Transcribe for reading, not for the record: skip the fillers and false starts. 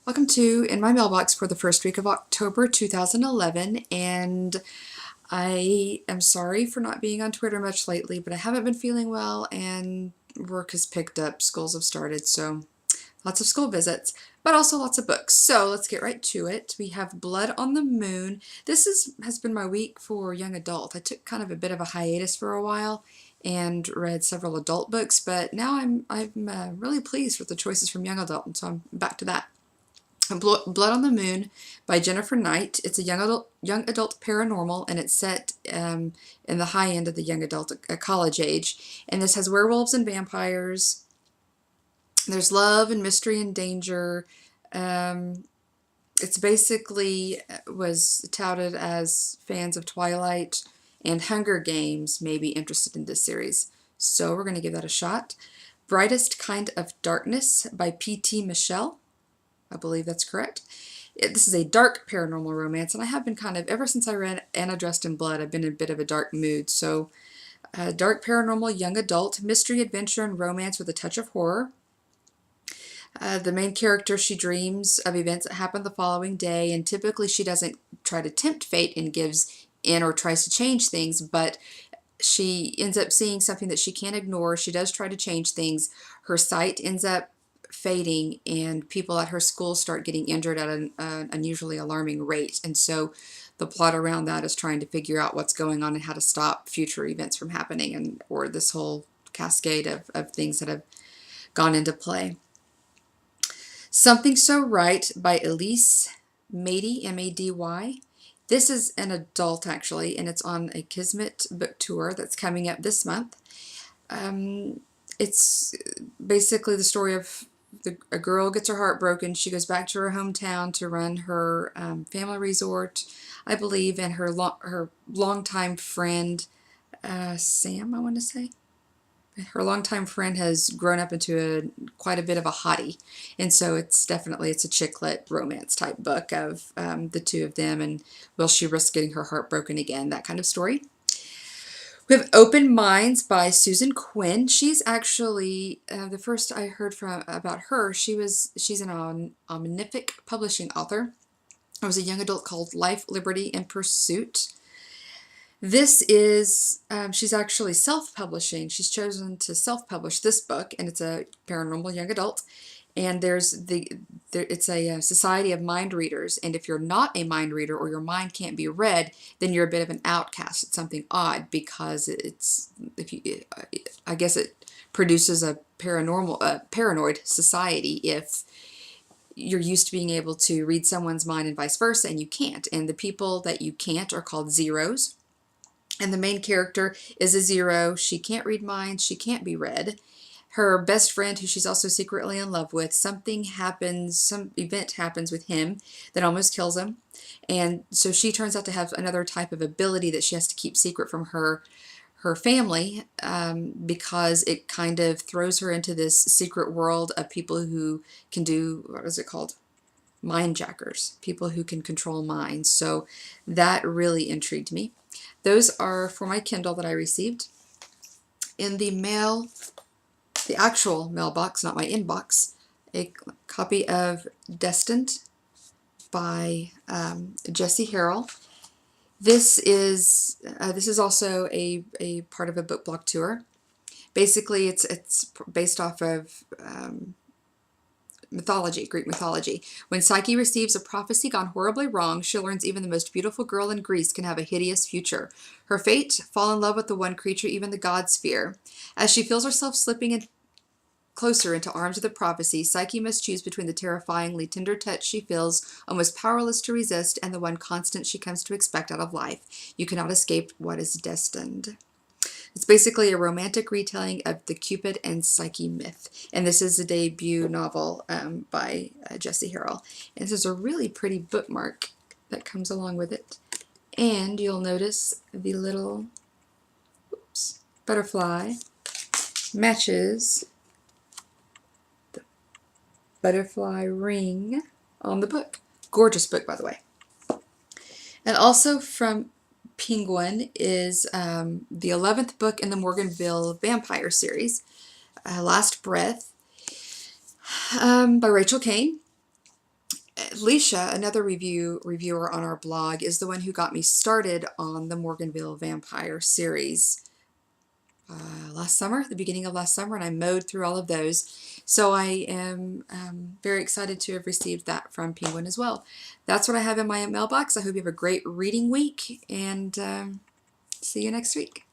Welcome to In My Mailbox for the first week of October 2011, and I am sorry for not being on Twitter much lately, but I haven't been feeling well and work has picked up, schools have started, so lots of school visits, but also lots of books. So let's get right to it. We have Blood on the Moon. Has been my week for young adult. I took kind of a bit of a hiatus for a while and read several adult books, but now I'm really pleased with the choices from young adult, and so I'm back to that. Blood on the Moon by Jennifer Knight. It's a young adult paranormal, and it's set in the high end of the young adult college age. And this has werewolves and vampires. There's love and mystery and danger. Um, it's basically was touted as fans of Twilight and Hunger Games may be interested in this series. So we're going to give that a shot. Brightest Kind of Darkness by P.T. Michelle. I believe that's correct. This is a dark paranormal romance, and I have been kind of, ever since I read Anna Dressed in Blood, I've been in a bit of a dark mood. So, dark paranormal, young adult, mystery, adventure, and romance with a touch of horror. The main character, she dreams of events that happen the following day, and typically she doesn't try to tempt fate and gives in or tries to change things, but she ends up seeing something that she can't ignore. She does try to change things. Her sight ends up fading, and people at her school start getting injured at an unusually alarming rate. And so the plot around that is trying to figure out what's going on and how to stop future events from happening, and or this whole cascade of things that have gone into play. Something So Right by Elise Mady, M-A-D-Y. This is an adult, actually, and it's on a Kismet book tour that's coming up this month. It's basically the story of a girl gets her heart broken. She goes back to her hometown to run her family resort, I believe, and her longtime friend, Sam, I want to say. Her longtime friend has grown up into quite a bit of a hottie, and so it's a chick lit romance type book of the two of them, and will she risk getting her heart broken again? That kind of story. We have Open Minds by Susan Quinn. She's actually the first I heard from about her. She's an omnific publishing author. It was a young adult called Life, Liberty, and Pursuit. This is, she's actually self-publishing. She's chosen to self-publish this book, and it's a paranormal young adult. And it's a society of mind readers, and if you're not a mind reader or your mind can't be read, then you're a bit of an outcast. It's something odd because I guess it produces a paranoid society if you're used to being able to read someone's mind and vice versa, and you can't. And the people that you can't are called zeros. And the main character is a zero. She can't read minds. She can't be read. Her best friend, who she's also secretly in love with, some event happens with him that almost kills him. And so she turns out to have another type of ability that she has to keep secret from her family, because it kind of throws her into this secret world of people who can do, what is it called? Mind jackers, people who can control minds. So that really intrigued me. Those are for my Kindle that I received. In the mail, the actual mailbox, not my inbox, a copy of Destined by Jessie Harrell. This is also a part of a book blog tour. Basically, it's based off of mythology, Greek mythology. When Psyche receives a prophecy gone horribly wrong, she learns even the most beautiful girl in Greece can have a hideous future. Her fate? Fall in love with the one creature even the gods fear. As she feels herself slipping closer into arms of the prophecy, Psyche must choose between the terrifyingly tender touch she feels, almost powerless to resist, and the one constant she comes to expect out of life. You cannot escape what is destined. It's basically a romantic retelling of the Cupid and Psyche myth. And this is a debut novel by Jessie Harrell. And this is a really pretty bookmark that comes along with it. And you'll notice the little butterfly matches the butterfly ring on the book. Gorgeous book, by the way. And also from Penguin is the 11th book in the Morganville Vampire series, Last Breath, by Rachel Kane. Leisha, another reviewer on our blog, is the one who got me started on the Morganville Vampire series last summer, the beginning of last summer, and I mowed through all of those. So I am very excited to have received that from Penguin as well. That's what I have in my mailbox. I hope you have a great reading week, and see you next week.